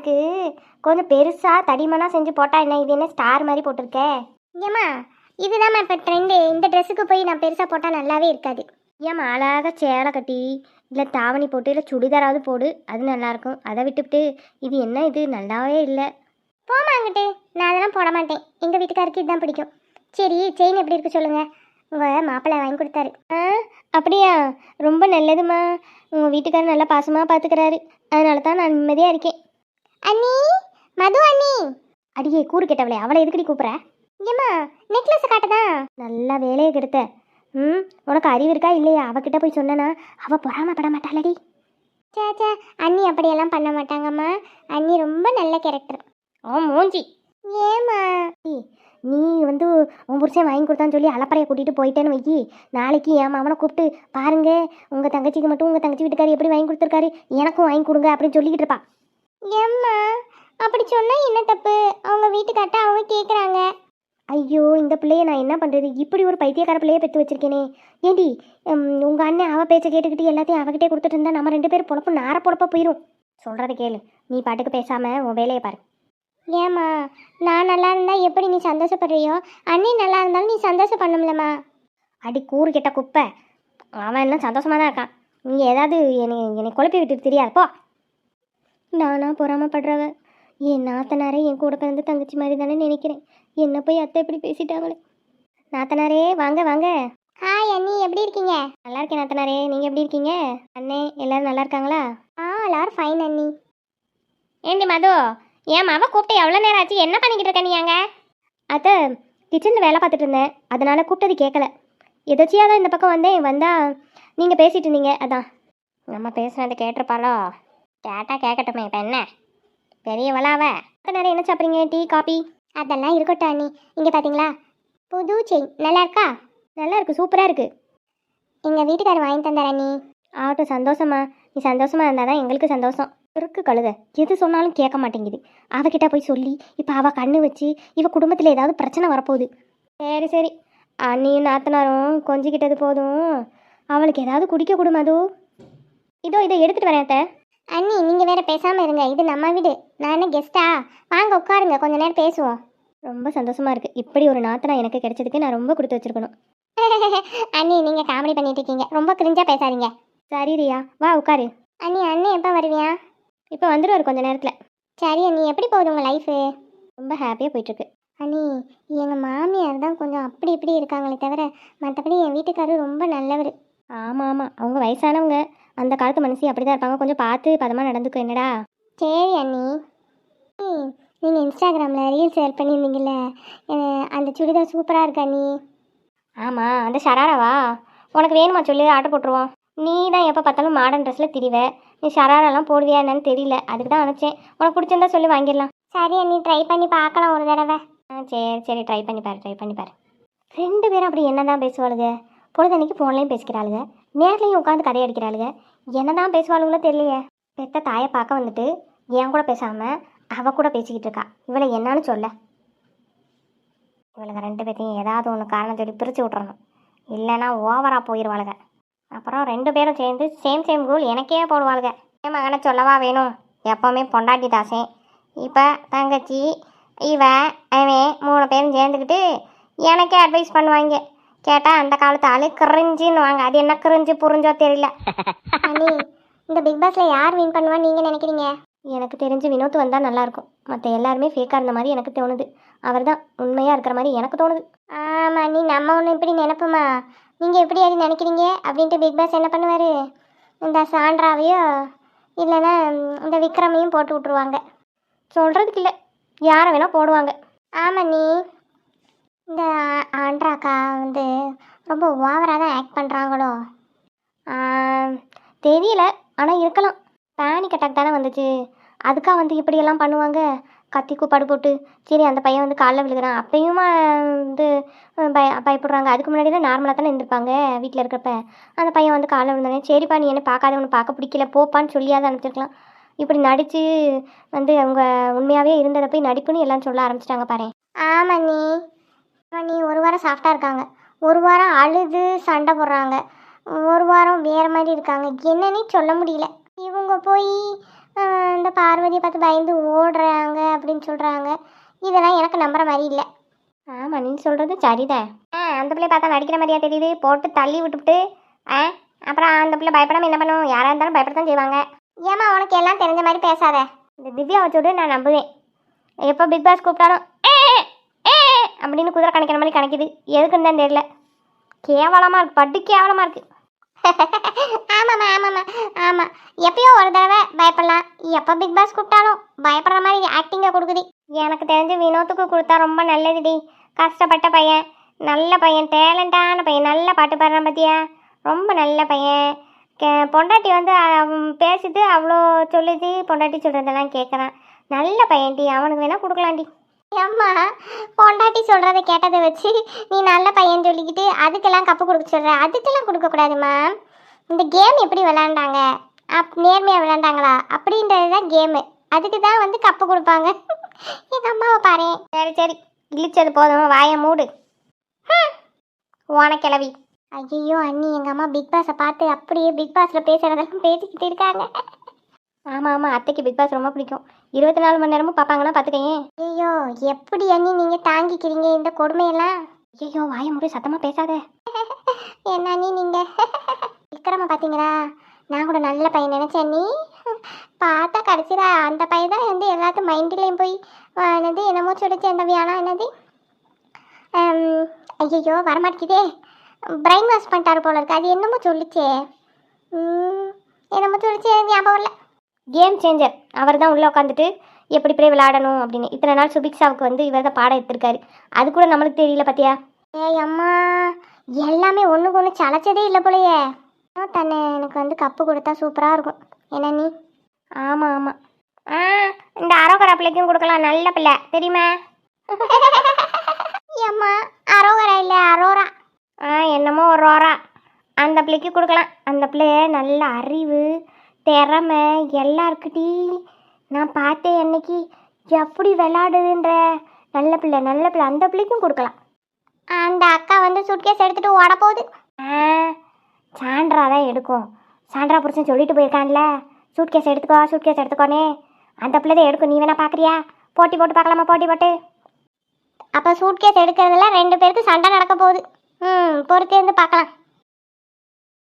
இருக்கு. கொஞ்சம் பெருசாக தடிமனாக செஞ்சு போட்டால் என்ன, இது என்ன ஸ்டார் மாதிரி போட்டிருக்க? ஏம்மா இதுதாம்மா இப்போ ட்ரெண்டு. இந்த ட்ரெஸ்ஸுக்கு போய் நான் பெருசாக போட்டால் நல்லாவே இருக்காது. ஏம்மா அழகாக சேலை கட்டி இல்லை தாவணி போட்டு இல்லை சுடிதாராவது போடு, அது நல்லாயிருக்கும். அதை விட்டுவிட்டு இது என்ன, இது நல்லாவே இல்லை. போமாங்கிட்டு நான் அதெல்லாம் போட மாட்டேன். எங்கள் வீட்டுக்காருக்கு இதுதான் பிடிக்கும். சரி செயின் எப்படி இருக்கு சொல்லுங்கள். உங்கள் மாப்பிள்ளை வாங்கி கொடுத்தாரு. அப்படியா? ரொம்ப நல்லதுமா. உங்கள் வீட்டுக்காரர் நல்லா பாசமாக பார்த்துக்கிறாரு. அதனால தான் நான் நிம்மதியாக இருக்கேன். அண்ணி, மது அண்ணி. அடியே கூறு கேட்டவளே, அவளை எதுக்கடி கூப்பிட்ற? ஏம்மா நெக்லஸை காட்டுதான். நல்லா வேலையை கெடுத்த. உனக்கு அறிவு இருக்கா இல்லையா? அவகிட்ட போய் சொன்னா அவள் பொறாமப்பட மாட்டாளடி. சே அண்ணி அப்படியெல்லாம் பண்ண மாட்டாங்கம்மா. அண்ணி ரொம்ப நல்ல கேரக்டர். மூஞ்சி. ஏம்மா நீ வந்து உன் புருஷன் வாங்கி கொடுத்தான்னு சொல்லி அலப்பறையை கூட்டிகிட்டு போயிட்டேன்னு வைக்கி, நாளைக்கு என் மாமனை கூப்பிட்டு பாருங்க உங்கள் தங்கச்சிக்கு மட்டும் உங்கள் தங்கச்சி வீட்டுக்காரி எப்படி வாங்கி கொடுத்துருக்காரு, எனக்கும் வாங்கி கொடுங்க அப்படின்னு சொல்லிக்கிட்டு இருப்பா. ஏம்மா அப்படி சொன்னால் என்ன தப்பு? அவங்க வீட்டுக்காட்ட அவங்க கேட்குறாங்க. ஐயோ இந்த பிள்ளைய நான் என்ன பண்ணுறது? இப்படி ஒரு பைத்தியக்கார பிள்ளையை பெற்று வச்சிருக்கேனே. ஏண்டி உங்கள் அண்ணன் அவள் பேச்சை கேட்டுக்கிட்டு எல்லாத்தையும் அவகிட்டே கொடுத்துட்டு இருந்தா நம்ம 2 பேரும் பொழப்பு நார பொழப்பா போயிடும். சொல்கிறத கேளு, நீ பாட்டுக்கு பேசாமல் உன் வேலையை பாரு. ஏம்மா நான் நல்லா இருந்தால் எப்படி நீ சந்தோஷப்படுறியோ, அண்ணி நல்லா இருந்தாலும் நீ சந்தோஷம் பண்ணும்லம்மா. அடி கூறு கெட்ட குப்பை, அவன் எல்லாம் சந்தோஷமாக தான் இருக்கான். நீ ஏதாவது என்னை குழப்பி விட்டுட்டு தெரியாது போ. நானா பொறாமப்படுறவ? என் நாத்தனாரே என் கூட பிறந்த தங்கச்சி மாதிரி தானே நினைக்கிறேன். என்ன போய் அத்தை எப்படி பேசிட்டாங்களே. நாத்தனாரே வாங்க வாங்க. ஹாய் அண்ணி, எப்படி இருக்கீங்க? நல்லா இருக்கேன் நாத்தனாரே, நீங்கள் எப்படி இருக்கீங்க? அண்ணே எல்லாரும் நல்லா இருக்காங்களா? எல்லாரும் ஃபைன் அண்ணி. ஏண்டி மது, ஏன் மாவ கூப்பிட்டு எவ்வளோ நேரம் ஆச்சு? என்ன பண்ணிக்கிட்டு இருக்க நீ? அங்கே அத்தை கிச்சனில் வேலை பார்த்துட்டு இருந்தேன், அதனால் கூப்பிட்டது கேட்கல. எதாச்சியாக தான் இந்த பக்கம் வந்தால் நீங்கள் பேசிகிட்டு இருந்தீங்க, அதான். நம்ம பேசுனதை கேட்டிருப்பாளோ? கேட்கட்டுமே, இப்போ என்ன பெரியவளாவ? அத்தை நேரம் என்ன சாப்பிட்றீங்க? Tea coffee? அதெல்லாம் இருக்கட்டும் அண்ணி. இங்கே பார்த்தீங்களா புது செயின் நல்லா இருக்கா? நல்லா இருக்குது, சூப்பராக இருக்குது. எங்கள் வீட்டுக்காரர் வாங்கி தந்தார் அண்ணி. ஆகட்டும், சந்தோஷமா. நீ சந்தோஷமாக இருந்தால் தான் எங்களுக்கு சந்தோஷம். இருக்கு கழுத, எது சொன்னாலும் கேட்க மாட்டேங்குது. அவகிட்ட போய் சொல்லி இப்போ அவள் கண்ணு வச்சு இவ குடும்பத்தில் ஏதாவது பிரச்சனை வரப்போகுது. சரி அண்ணியும் நாத்தனாரும் கொஞ்சிக்கிட்டது போதும், அவளுக்கு ஏதாவது குடிக்க கொடுமா. அது இதோ இதை எடுத்துகிட்டு வரேன் அத்தை. அண்ணி நீங்கள் வேற பேசாமல் இருங்க, இது நம்ம வீடு. நான் என்ன கெஸ்ட்டா? வாங்க உட்காருங்க, கொஞ்ச நேரம் பேசுவோம். ரொம்ப சந்தோஷமாக இருக்குது. இப்படி ஒரு நாத்தனா எனக்கு கிடைச்சதுக்கு நான் ரொம்ப கொடுத்து வச்சுருக்கணும். அண்ணி நீங்கள் காமெடி பண்ணிட்டு இருக்கீங்க, ரொம்ப கிரிஞ்சாக பேசாதீங்க. சரி ரியா, வா உட்காரு. அண்ணி அண்ணன் எப்போ வருவியா? இப்போ வந்துடுவார் கொஞ்ச நேரத்தில். சரி அண்ணி, எப்படி போகுது உங்கள் லைஃபு? ரொம்ப ஹாப்பியாக போயிட்டுருக்கு. அண்ணி எங்கள் மாமியார் தான் கொஞ்சம் அப்படி இப்படி இருக்காங்களே தவிர மற்றபடி என் வீட்டுக்காரர் ரொம்ப நல்லவர். ஆமாம் அவங்க வயசானவங்க, அந்த காலத்து மனுஷி அப்படி தான் இருப்பாங்க. கொஞ்சம் பார்த்து பதமாக நடந்துக்கும் என்னடா. சரி அண்ணி. நீங்கள் இன்ஸ்டாகிராமில் ரீல்ஸ் ஷேர் பண்ணியிருந்தீங்கல்ல, அந்த சுடிதார் சூப்பராக இருக்கு அண்ணி. ஆமாம் அந்த ஷராராவா? உனக்கு வேணுமா சொல்லு, ஆர்டர் போட்டுருவோம். நீ தான் எப்போ பார்த்தாலும் மாடர்ன் ட்ரெஸ்ஸில் திரிவ, நீ ஷராரெல்லாம் போடுவியா என்னன்னு தெரியல, அதுக்கு தான் அனுப்பிச்சேன். உனக்கு பிடிச்சிருந்தா சொல்லி வாங்கிடலாம். சரி அண்ணி, ட்ரை பண்ணி பார்க்கலாம் ஒரு தடவை. சரி ட்ரை பண்ணி பாரு. 2 பேரும் அப்படி என்ன தான் பேசுவாளுங்க? பொழுதன்னைக்கு ஃபோன்லேயும் பேசிக்கிறாளுங்க, நேர்லேயும் உட்காந்து கதை அடிக்கிறாளுங்க. என்ன தான் பேசுவாளுங்களோ தெரியலையே. பெத்த தாயை பார்க்க வந்துட்டு என் கூட பேசாமல் அவள் கூட பேசிக்கிட்டு இருக்கா. இவளை என்னன்னு சொல்ல? இவளுங்க 2 பேர்த்தையும் ஏதாவது ஒன்று காரணம் சொல்லி பிரித்து விட்றணும், இல்லைன்னா ஓவராக போயிடுவாளுங்க. அப்புறம் 2 பேரும் சேர்ந்து சேம் ரூல் எனக்கே போடுவாளுங்க. என் மகனை சொல்லவா வேணும்? எப்போவுமே பொண்டாட்டி தாசேன். இப்போ தங்கச்சி அவன் 3 பேரும் சேர்ந்துக்கிட்டு எனக்கே அட்வைஸ் பண்ணுவாங்க. கேட்டால் அந்த காலத்து ஆளு கிரிஞ்சின்னு வாங்க. அது என்ன கிரிஞ்சு புரிஞ்சோ தெரியல. அண்ணி இந்த பிக் பாஸில் யார் வின் பண்ணுவான்னு நீங்கள் நினைக்கிறீங்க? எனக்கு தெரிஞ்சு வினோத் வந்தால் நல்லாயிருக்கும். மற்ற எல்லாருமே ஃபேக்காக இருந்த மாதிரி எனக்கு தோணுது. அவர் தான் உண்மையாக இருக்கிற மாதிரி எனக்கு தோணுது. ஆமாம் அண்ணி, நம்ம ஒன்று இப்படி நினைப்போமா? நீங்கள் எப்படி அது நினைக்கிறீங்க அப்படின்ட்டு பிக் பாஸ் என்ன பண்ணுவார், இந்த சாண்ட்ராவையோ இல்லைன்னா இந்த விக்ரமையும் போட்டு விட்ருவாங்க. சொல்கிறதுக்கு இல்லை, யாரை வேணால் போடுவாங்க. ஆமாம் நீ இந்த ஆண்ட்ராக்கா வந்து ரொம்ப ஓவராக தான் ஆக்ட் பண்ணுறாங்களோ தெரியல, ஆனால் இருக்கலாம். பேனிக் அட்டாக் தானே வந்துச்சு, அதுக்காக வந்து இப்படியெல்லாம் பண்ணுவாங்க. கத்தி கூப்பாடு போட்டு சரி அந்த பையன் வந்து காலில் விழுகிறான் அப்பயுமா வந்து பயப்படுறாங்க. அதுக்கு முன்னாடி தான் நார்மலாக தானே இருந்திருப்பாங்க வீட்டில் இருக்கிறப்ப. அந்த பையன் வந்து காலில் விழுந்தானே சரிப்பா நீ என்ன பார்க்காத, உன்னை பார்க்க பிடிக்கல போப்பான்னு சொல்லியாவது அனுப்பிச்சிருக்கலாம். இப்படி நடித்து வந்து அவங்க உண்மையாகவே இருந்ததை போய் நடிப்புன்னு எல்லாம் சொல்ல ஆரம்பிச்சிட்டாங்க பாரு. ஆமாம் நீ ஒரு வாரம் சாஃப்டாக இருக்காங்க, ஒரு வாரம் அழுது சண்டை போடுறாங்க, ஒரு வாரம் வேறு மாதிரி இருக்காங்க. என்னன்னே சொல்ல முடியல. இவங்க போய் இந்த பார்வதியை பார்த்து பயந்து ஓடுறாங்க அப்படின்னு சொல்கிறாங்க. இதெல்லாம் எனக்கு நம்புற மாதிரி இல்லை. ஆமாம், நீ சொல்கிறது சரிதான். அந்த பிள்ளைய பார்த்தா நடிக்கிற மாதிரியா தெரியுது. போட்டு தள்ளி விட்டுவிட்டு அப்புறம் அந்த பிள்ளை பயப்படாமல் என்ன பண்ணும்? யாராக இருந்தாலும் பயப்படத்தான் செய்வாங்க. ஏமா உனக்கு எல்லாம் தெரிஞ்ச மாதிரி பேசாத. இந்த திவ்யா வச்சுவிட்டு நான் நம்புவேன். எப்போ பிக் பாஸ் கூப்பிட்டாலும் அப்படின்னு குதிரை கணக்கிற மாதிரி கணக்குது. எதுக்குன்னு தான் தெரியல. கேவலமாக இருக்குது, பட்டு கேவலமாக இருக்குது. ஆமாம்மா ஆமாம்மா ஆமாம். எப்பயோ ஒரு தடவை பயப்படலாம், எப்போ பிக் பாஸ் கூப்பிட்டாலும் பயப்படுற மாதிரி ஆக்டிங்கை கொடுக்குது. எனக்கு தெரிஞ்சு வினோத்துக்கு கொடுத்தா ரொம்ப நல்லதுடி. கஷ்டப்பட்ட பையன், நல்ல பையன், டேலண்டான பையன், நல்ல பாட்டு பாடுறான் பார்த்தியா, ரொம்ப நல்ல பையன். பொண்டாட்டி வந்து பேசிட்டு அவ்வளோ சொல்லுது, பொண்டாட்டி சொல்கிறதெல்லாம் கேட்குறான். நல்ல பையன்டி, அவனுக்கு வேணால் கொடுக்கலாண்டி. அம்மா பொண்டாட்டி சொல்கிறத கேட்டதை வச்சு நீ நல்ல பையன் சொல்லிக்கிட்டு அதுக்கெல்லாம் கப்பு கொடுக்க சொல்கிற. அதுக்கெல்லாம் கொடுக்கக்கூடாதுமா. இந்த கேம் எப்படி விளாண்டாங்க, நேர்மையாக விளாண்டாங்களா அப்படின்றது தான் கேமு. அதுக்கு தான் வந்து கப்பு கொடுப்பாங்க. எங்கள் அம்மாவை பாரு. சரி சரி, இழிச்சது போதும், வாயை மூடு. ஓன கிளவி. ஐயோ அண்ணி, எங்கள் அம்மா பிக் பாஸை பார்த்து அப்படியே பிக் பாஸில் பேசுகிறதெல்லாம் பேசிக்கிட்டு இருக்காங்க. ஆமாம் ஆமாம், அத்தைக்கு பிக் பாஸ் ரொம்ப பிடிக்கும். 24 மணி நேரமும் பார்ப்பாங்கன்னா பார்த்துக்கேன். ஐயோ எப்படி அண்ணி நீங்கள் தாங்கிக்கிறீங்க இந்த கொடுமையெல்லாம்? ஐயோ வாயை மூடி, சத்தமாக பேசாத. என்ன அண்ணி நீங்கள் விக்ரம பார்த்தீங்களா? நான் கூட நல்ல பையன் நினச்சேன். நீ பார்த்தா கடைசியில் அந்த பையன் தான் வந்து எல்லாத்தையும் மைண்ட்லேயும் போய் என்னது என்னமோ சொல்லிச்சு. அந்த வியானா என்னது, ஐயோ வரமாட்டேங்குதே, பிரெயின் வாஷ் பண்ணிட்டாரு போல இருக்கு. அது என்னமோ சொல்லிச்சே, என்னமோ சொல்லிச்சு, எனக்கு ஞாபகம் இல்லை. கேம் சேஞ்சர் அவர் தான் உள்ளே உட்காந்துட்டு எப்படி போய் விளையாடணும் அப்படின்னு இத்தனை நாள் சுபிக்ஷாவுக்கு வந்து இவர் தான் பாடம் எடுத்திருக்காரு. அது கூட நம்மளுக்கு தெரியல பார்த்தியா? ஏய் அம்மா, எல்லாமே ஒன்றுக்கு ஒன்று சளைச்சதே இல்லை போலையே. தன்னை எனக்கு வந்து கப்பு கொடுத்தா சூப்பராக இருக்கும். என்ன நீ? ஆமாம் ஆமாம். இந்த அரோகரா பிள்ளைக்கும் கொடுக்கலாம், நல்ல பிள்ளை தெரியுமா? அம்மா அரோகரா இல்லை அரோரா. என்னமோ ஒரு ரோரா. அந்த பிள்ளைக்கு கொடுக்கலாம். அந்த பிள்ளைய நல்ல அறிவு திறமை எல்லாம் இருக்குடி. நான் பார்த்தேன் என்னைக்கு, எப்படி விளாடுதுன்ற. நல்ல பிள்ளை நல்ல பிள்ளை, அந்த பிள்ளைக்கும் கொடுக்கலாம். அந்த அக்கா வந்து சூட்கேஸ் எடுத்துகிட்டு ஓட போகுது. சாண்ட்ரா தான் எடுக்கும். சாண்ட்ரா புருஷன் சொல்லிட்டு போயிருக்கான்ல, சூட்கேஸ் எடுத்துக்கோனே. அந்த பிள்ளை தான் எடுக்கும். நீ வேணா பார்க்குறியா? போட்டி போட்டு பார்க்கலாமா? போட்டி போட்டு அப்போ சூட்கேஸ் எடுக்கிறதுல 2 பேருக்கு சண்டை நடக்க போகுது. பொறுத்து இருந்து பார்க்கலாம்.